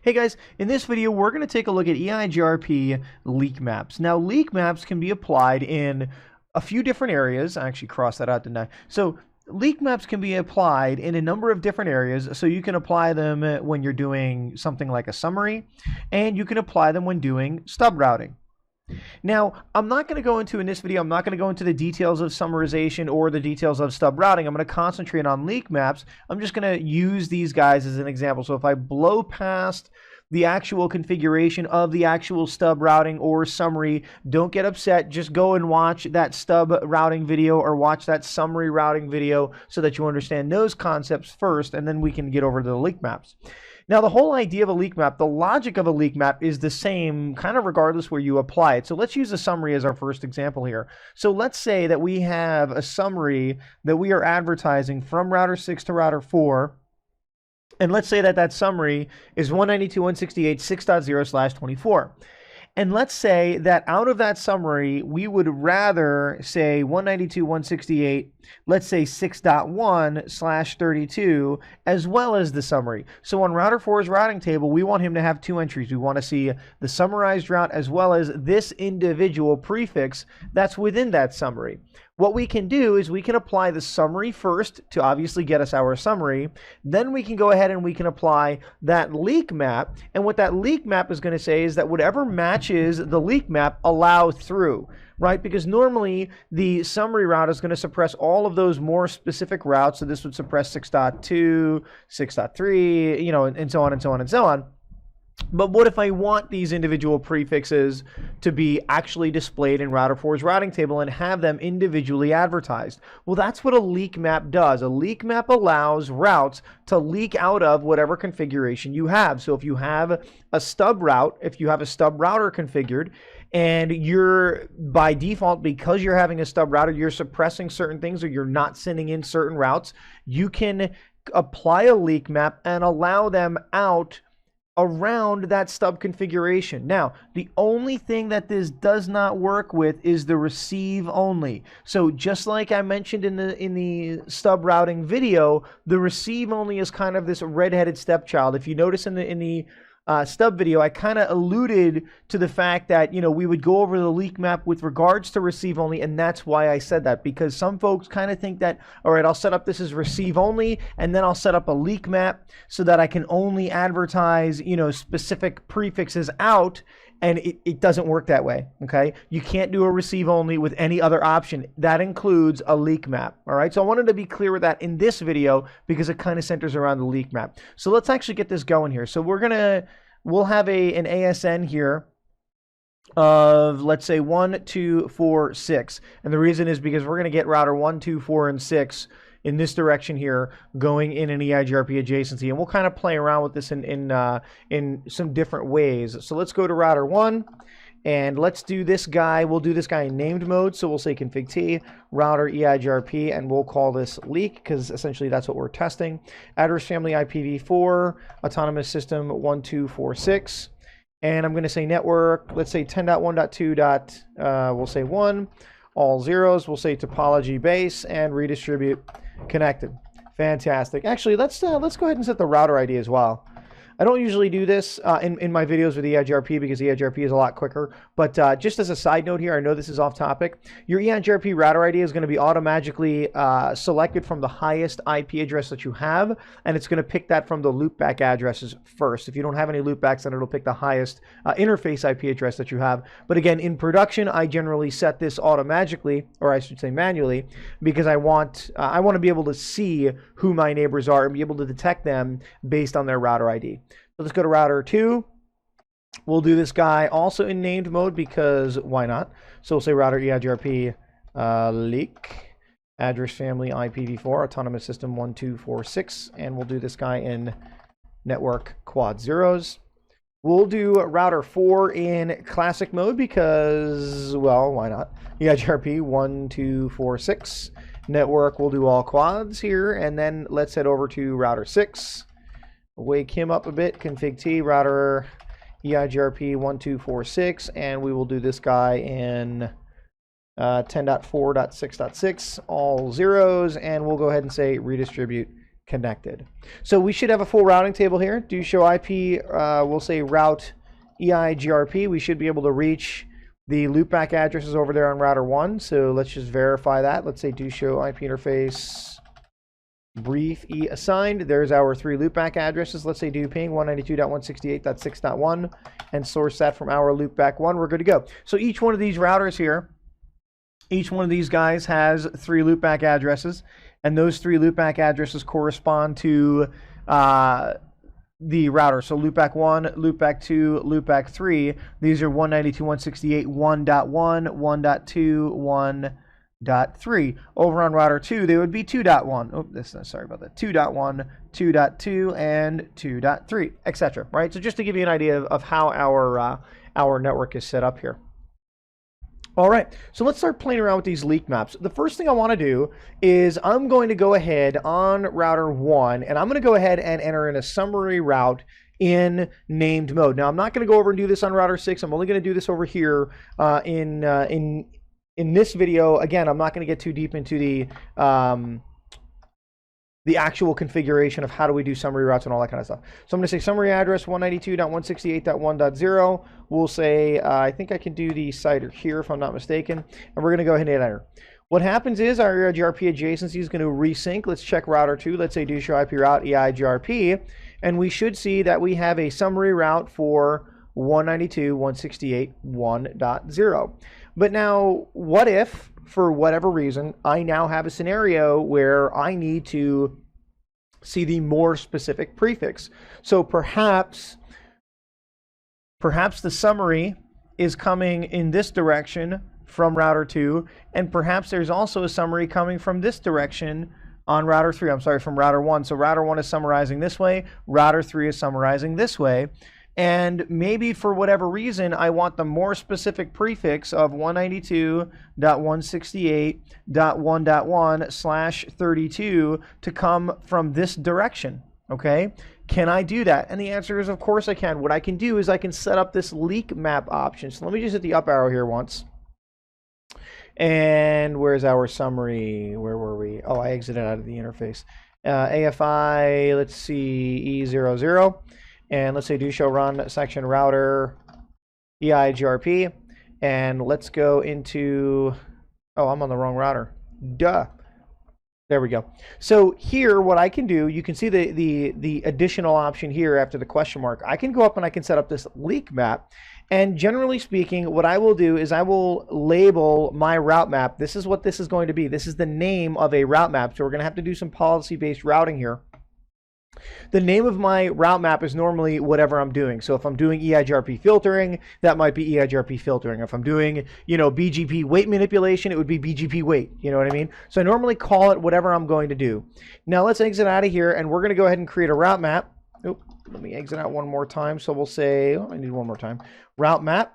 Hey guys, in this video we're going to take a look at EIGRP leak maps. Now leak maps can be applied in a few different areas. I actually crossed that out, didn't I? So leak maps can be applied in a number of different areas. So you can apply them when you're doing something like a summary, and you can apply them when doing stub routing. Now, I'm not going to go into, in this video, I'm not going to go into the details of summarization or the details of stub routing. I'm going to concentrate on leak maps. I'm just going to use these guys as an example. So if I blow past the actual configuration of the actual stub routing or summary, don't get upset. Just go and watch that stub routing video or watch that summary routing video so that you understand those concepts first, and then we can get over to the leak maps. Now, the whole idea of a leak map, the logic of a leak map is the same kind of regardless where you apply it. So let's use a summary as our first example here. So let's say that we have a summary that we are advertising from router 6 to router 4. And let's say that that summary is 192.168.6.0/24. And let's say that out of that summary, we would rather say 192.168, let's say 6.1/32, as well as the summary. So on router 4's routing table, we want him to have two entries. We want to see the summarized route as well as this individual prefix that's within that summary. What we can do is we can apply the summary first to obviously get us our summary. Then we can go ahead and we can apply that leak map. And what that leak map is going to say is that whatever matches the leak map, allow through, right? Because normally the summary route is going to suppress all of those more specific routes. So this would suppress 6.2, 6.3, you know, and so on and so on and so on. But what if I want these individual prefixes to be actually displayed in router 4's routing table and have them individually advertised? Well, that's what a leak map does. A leak map allows routes to leak out of whatever configuration you have. So if you have a stub route, if you have a stub router configured, and you're by default, because you're having a stub router, you're suppressing certain things or you're not sending in certain routes, you can apply a leak map and allow them out around that stub configuration. Now, the only thing that this does not work with is the receive only. So just like I mentioned in the stub routing video, the receive only is kind of this red-headed stepchild. If you notice in the stub video, I kind of alluded to the fact that, you know, we would go over the leak map with regards to receive only, and that's why I said that, because some folks kind of think that, all right, I'll set up this as receive only, and then I'll set up a leak map so that I can only advertise, you know, specific prefixes out, and it doesn't work that way, okay? You can't do a receive only with any other option. That includes a leak map, all right? So I wanted to be clear with that in this video because it kind of centers around the leak map. So let's actually get this going here. So we'll have an ASN here of, let's say, 1, 2, 4, 6. And the reason is because we're going to get router 1, 2, 4, and 6 in this direction here, going in an EIGRP adjacency, and we'll kind of play around with this in some different ways. So let's go to router 1, and let's do this guy. We'll do this guy in named mode. So we'll say config T router EIGRP, and we'll call this leak because essentially that's what we're testing. Address family IPv4 autonomous system 1246, and I'm going to say network. Let's say 10.1.2. We'll say 1. All zeros. We'll say topology base and redistribute connected. Fantastic. Actually, let's go ahead and set the router ID as well. I don't usually do this in my videos with EIGRP because EIGRP is a lot quicker. But just as a side note here, I know this is off topic. Your EIGRP router ID is going to be automatically selected from the highest IP address that you have, and it's going to pick that from the loopback addresses first. If you don't have any loopbacks, then it'll pick the highest interface IP address that you have. But again, in production, I generally set this automatically, or I should say manually, because I want to be able to see who my neighbors are and be able to detect them based on their router ID. So let's go to router 2. We'll do this guy also in named mode because why not? So we'll say router EIGRP leak address family IPv4 autonomous system 1246, and we'll do this guy in network quad zeros. We'll do router 4 in classic mode because, well, why not? EIGRP 1246 network. We'll do all quads here, and then let's head over to router 6. Wake him up a bit, config T router EIGRP 1246, and we will do this guy in 10.4.6.6, all zeros, and we'll go ahead and say redistribute connected. So we should have a full routing table here. Do show IP, we'll say route EIGRP. We should be able to reach the loopback addresses over there on router 1. So let's just verify that. Let's say do show IP interface brief E assigned. There's our 3 loopback addresses. Let's say do ping 192.168.6.1 and source that from our loopback 1. We're good to go. So each one of these routers here, each one of these guys has 3 loopback addresses, and those 3 loopback addresses correspond to the router. So loopback 1, loopback 2, loopback 3. These are 192.168.1.1, 1.2, 1.3. Over on router 2, they would be 2.1. Oh, sorry about that. 2.1, 2.2, and 2.3, etc. Right? So just to give you an idea of how our network is set up here. All right, so let's start playing around with these leak maps. The first thing I want to do is I'm going to go ahead on router 1, and I'm going to go ahead and enter in a summary route in named mode. Now, I'm not going to go over and do this on router 6. I'm only going to do this over here in this video. Again, I'm not going to get too deep into the actual configuration of how do we do summary routes and all that kind of stuff. So I'm going to say summary address 192.168.1.0. We'll say, I think I can do the CIDR here if I'm not mistaken. And we're going to go ahead and hit enter. What happens is our EIGRP adjacency is going to resync. Let's check router 2. Let's say do show IP route EIGRP. And we should see that we have a summary route for 192.168.1.0. But now, what if, for whatever reason, I now have a scenario where I need to see the more specific prefix? So perhaps the summary is coming in this direction from router 2, and perhaps there's also a summary coming from this direction on router 3. I'm sorry, from router 1. So router 1 is summarizing this way, router 3 is summarizing this way. And maybe for whatever reason, I want the more specific prefix of 192.168.1.1/32 to come from this direction, okay? Can I do that? And the answer is, of course I can. What I can do is I can set up this leak map option. So let me just hit the up arrow here once. And where's our summary? Where were we? Oh, I exited out of the interface. AFI, let's see, E00. And let's say do show run section router EIGRP. And let's go into, oh, I'm on the wrong router. Duh. There we go. So here, what I can do, you can see the additional option here after the question mark. I can go up and I can set up this leak map. And generally speaking, what I will do is I will label my route map. This is what this is going to be. This is the name of a route map. So we're going to have to do some policy-based routing here. The name of my route map is normally whatever I'm doing. So if I'm doing EIGRP filtering, that might be EIGRP filtering. If I'm doing, BGP weight manipulation, it would be BGP weight. You know what I mean? So I normally call it whatever I'm going to do. Now let's exit out of here, and we're going to go ahead and create a route map. Oop, let me exit out one more time. So we'll say, I need one more time. Route map.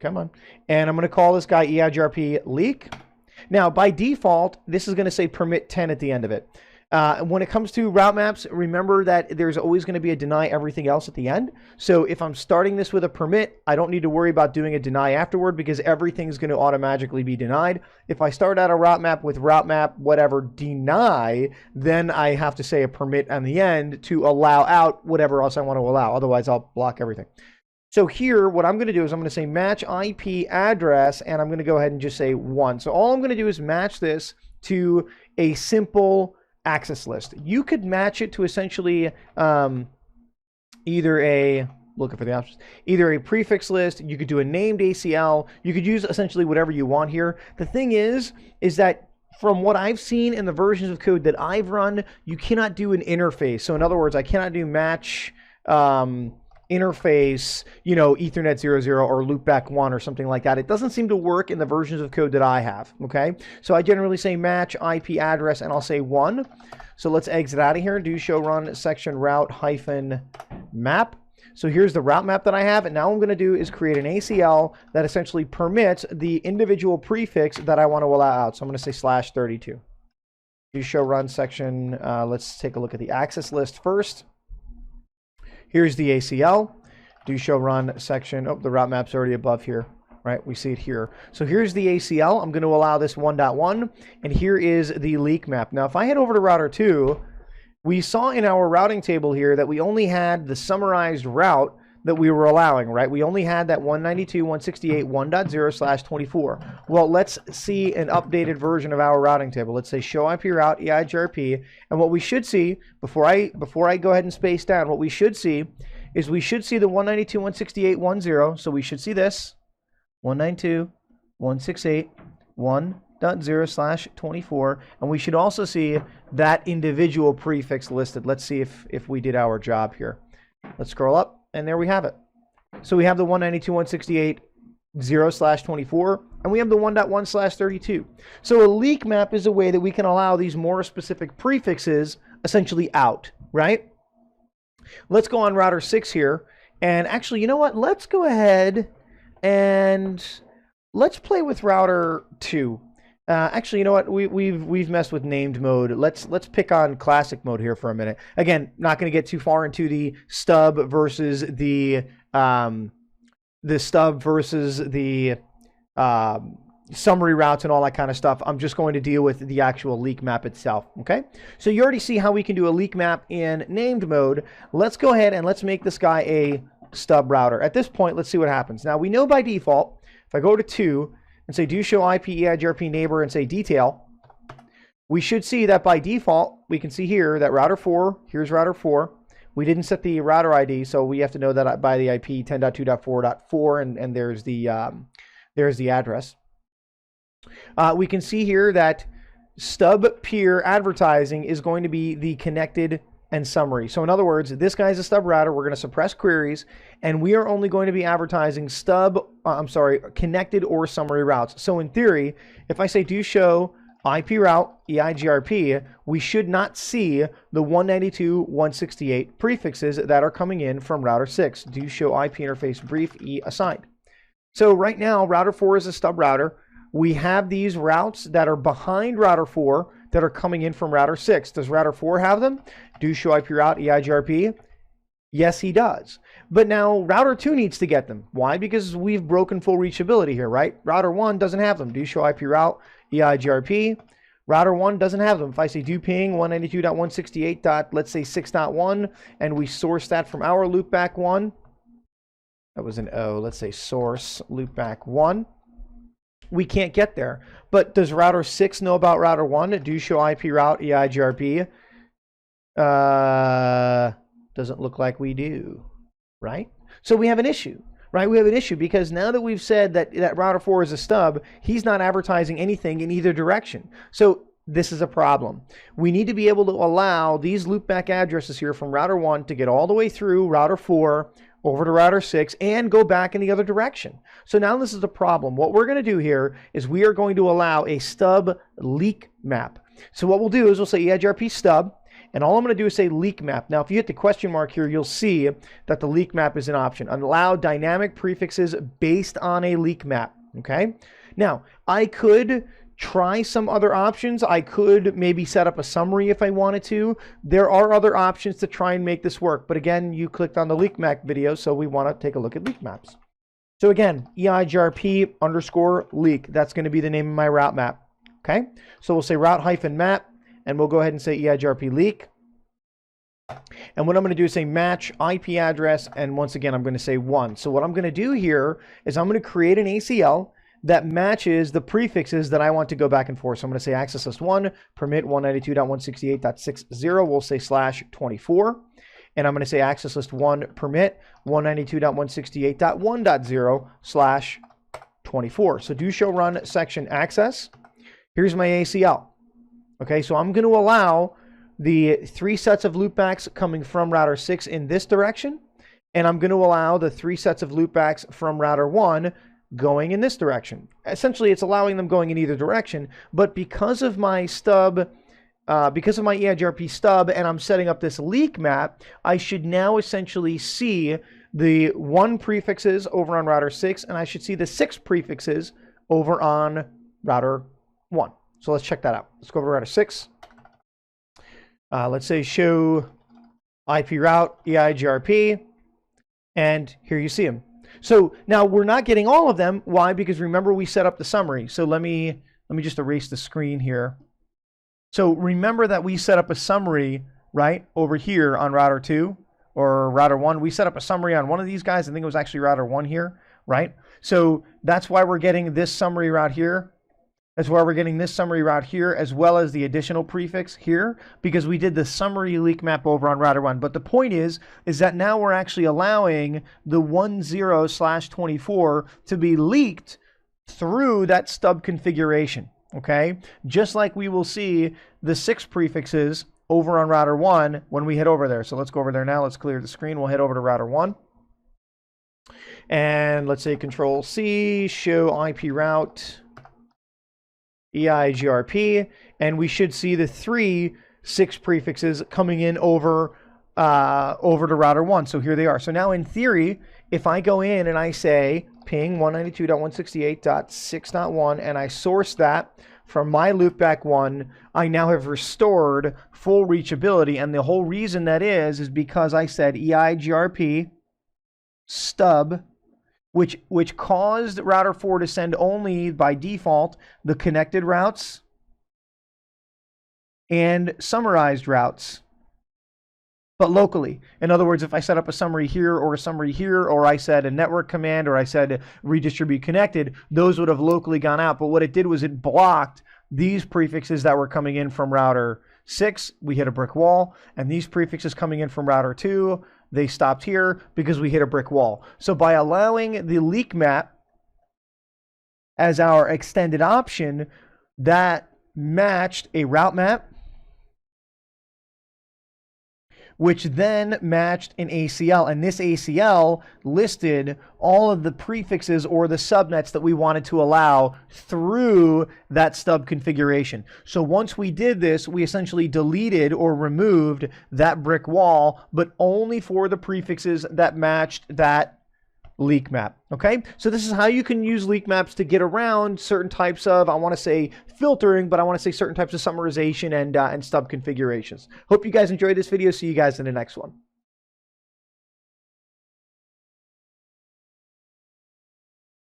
Come on. And I'm going to call this guy EIGRP leak. Now, by default, this is going to say permit 10 at the end of it. When it comes to route maps, remember that there's always going to be a deny everything else at the end. So if I'm starting this with a permit, I don't need to worry about doing a deny afterward because everything's going to automatically be denied. If I start out a route map with route map whatever deny, then I have to say a permit on the end to allow out whatever else I want to allow. Otherwise, I'll block everything. So here, what I'm going to do is I'm going to say match IP address, and I'm going to go ahead and just say 1. So all I'm going to do is match this to a simple access list. You could match it to essentially either a, looking for the options, either a prefix list, you could do a named ACL, you could use essentially whatever you want here. The thing is that from what I've seen in the versions of code that I've run, you cannot do an interface. So in other words, I cannot do match interface, Ethernet 00 or loopback 1 or something like that. It doesn't seem to work in the versions of code that I have, okay? So I generally say match IP address, and I'll say 1. So let's exit out of here. Do show run section route hyphen map. So here's the route map that I have, and now what I'm going to do is create an ACL that essentially permits the individual prefix that I want to allow out. So I'm going to say /32. Do show run section, let's take a look at the access list first. Here's the ACL. Do show run section. Oh, the route map's already above here. right? We see it here. So here's the ACL. I'm going to allow this 1.1, and here is the leak map. Now, if I head over to router 2, we saw in our routing table here that we only had the summarized route that we were allowing, right? We only had that 192.168.1.0/24. Well, let's see an updated version of our routing table. Let's say show IP route EIGRP, and what we should see before I go ahead and space down, what we should see is we should see the 192.168.1.0. So we should see this 192.168.1.0/24, and we should also see that individual prefix listed. Let's see if we did our job here. Let's scroll up. And there we have it. So we have the 192.168.0/24, and we have the 1.1/32. So a leak map is a way that we can allow these more specific prefixes essentially out, right? Let's go on router 6 here. And actually, you know what? Let's go ahead and let's play with router 2. Actually, you know what? We've messed with named mode. Let's pick on classic mode here for a minute. Again, not going to get too far into the stub versus the summary routes and all that kind of stuff. I'm just going to deal with the actual leak map itself. Okay. So you already see how we can do a leak map in named mode. Let's go ahead and let's make this guy a stub router. At this point, let's see what happens. Now we know by default, if I go to 2. And say do show IP EIGRP neighbor and say detail, we should see that by default, we can see here that router 4, here's router 4. We didn't set the router ID, so we have to know that by the IP 10.2.4.4, and there's the address. We can see here that stub peer advertising is going to be the connected and summary. So in other words, this guy's a stub router. We're going to suppress queries, and we are only going to be advertising connected or summary routes. So in theory, if I say do show IP route EIGRP, we should not see the 192.168 prefixes that are coming in from router 6. Do show IP interface brief E assigned. So right now, router 4 is a stub router. We have these routes that are behind router 4 that are coming in from router 6. Does router 4 have them? Do show IP route EIGRP? Yes, he does. But now router 2 needs to get them. Why? Because we've broken full reachability here, right? Router 1 doesn't have them. Do show IP route EIGRP. Router 1 doesn't have them. If I say do ping 192.168. Let's say 6.1, and we source that from our loopback 1. That was an O. Let's say source loopback 1. We can't get there. But does router 6 know about router 1? Do show IP route EIGRP. Doesn't look like we do, right? So we have an issue, right? We have an issue because now that we've said that router 4 is a stub, he's not advertising anything in either direction. So this is a problem. We need to be able to allow these loopback addresses here from router 1 to get all the way through router 4 over to router 6 and go back in the other direction. So now this is a problem. What we're going to do here is we are going to allow a stub leak map. So what we'll do is we'll say EIGRP stub, and all I'm going to do is say leak map. Now, if you hit the question mark here, you'll see that the leak map is an option. Allow dynamic prefixes based on a leak map. Okay. Now, I could try some other options. I could maybe set up a summary if I wanted to. There are other options to try and make this work. But again, you clicked on the leak map video, so we want to take a look at leak maps. So again, EIGRP _ leak. That's going to be the name of my route map. Okay. So we'll say route -map. And we'll go ahead and say EIGRP leak. And what I'm going to do is say match IP address. And once again, I'm going to say 1. So what I'm going to do here is I'm going to create an ACL that matches the prefixes that I want to go back and forth. So I'm going to say access list 1, permit 192.168.60. We'll say /24. And I'm going to say access list 1, permit 192.168.1.0/24. So do show run section access. Here's my ACL. Okay, so I'm going to allow the 3 sets of loopbacks coming from router 6 in this direction, and I'm going to allow the 3 sets of loopbacks from router 1 going in this direction. Essentially, it's allowing them going in either direction, but because of my stub, because of my EIGRP stub, and I'm setting up this leak map, I should now essentially see the 1 prefixes over on router 6, and I should see the 6 prefixes over on router 1. So let's check that out. Let's go over to router 6. Let's say show IP route EIGRP, and here you see them. So now we're not getting all of them. Why? Because remember we set up the summary. So let me just erase the screen here. So remember that we set up a summary right over here on router 2 or router 1. We set up a summary on one of these guys. I think it was actually router 1 here, right? So that's why we're getting this summary route here. That's why we're getting this summary route here, as well as the additional prefix here, because we did the summary leak map over on router 1. But the point is that now we're actually allowing the 10/24 to be leaked through that stub configuration, okay? Just like we will see the 6 prefixes over on router 1 when we head over there. So let's go over there now. Let's clear the screen. We'll head over to router 1. And let's say Control C, show IP route, EIGRP, and we should see the 6 prefixes coming in over to router 1. So here they are. So now in theory, if I go in and I say ping 192.168.6.1 and I source that from my loopback 1, I now have restored full reachability. And the whole reason that is because I said EIGRP stub, which caused router 4 to send only by default the connected routes and summarized routes, but locally. In other words, if I set up a summary here or a summary here, or I said a network command, or I said redistribute connected, those would have locally gone out. But what it did was it blocked these prefixes that were coming in from router 6. We hit a brick wall, and these prefixes coming in from router 2, they stopped here because we hit a brick wall. So by allowing the leak map as our extended option, that matched a route map, which then matched an ACL. And this ACL listed all of the prefixes or the subnets that we wanted to allow through that stub configuration. So once we did this, we essentially deleted or removed that brick wall, but only for the prefixes that matched that leak map. Okay, so this is how you can use leak maps to get around certain types of, I want to say filtering, but I want to say certain types of summarization and stub configurations. Hope you guys enjoyed this video. See you guys in the next one.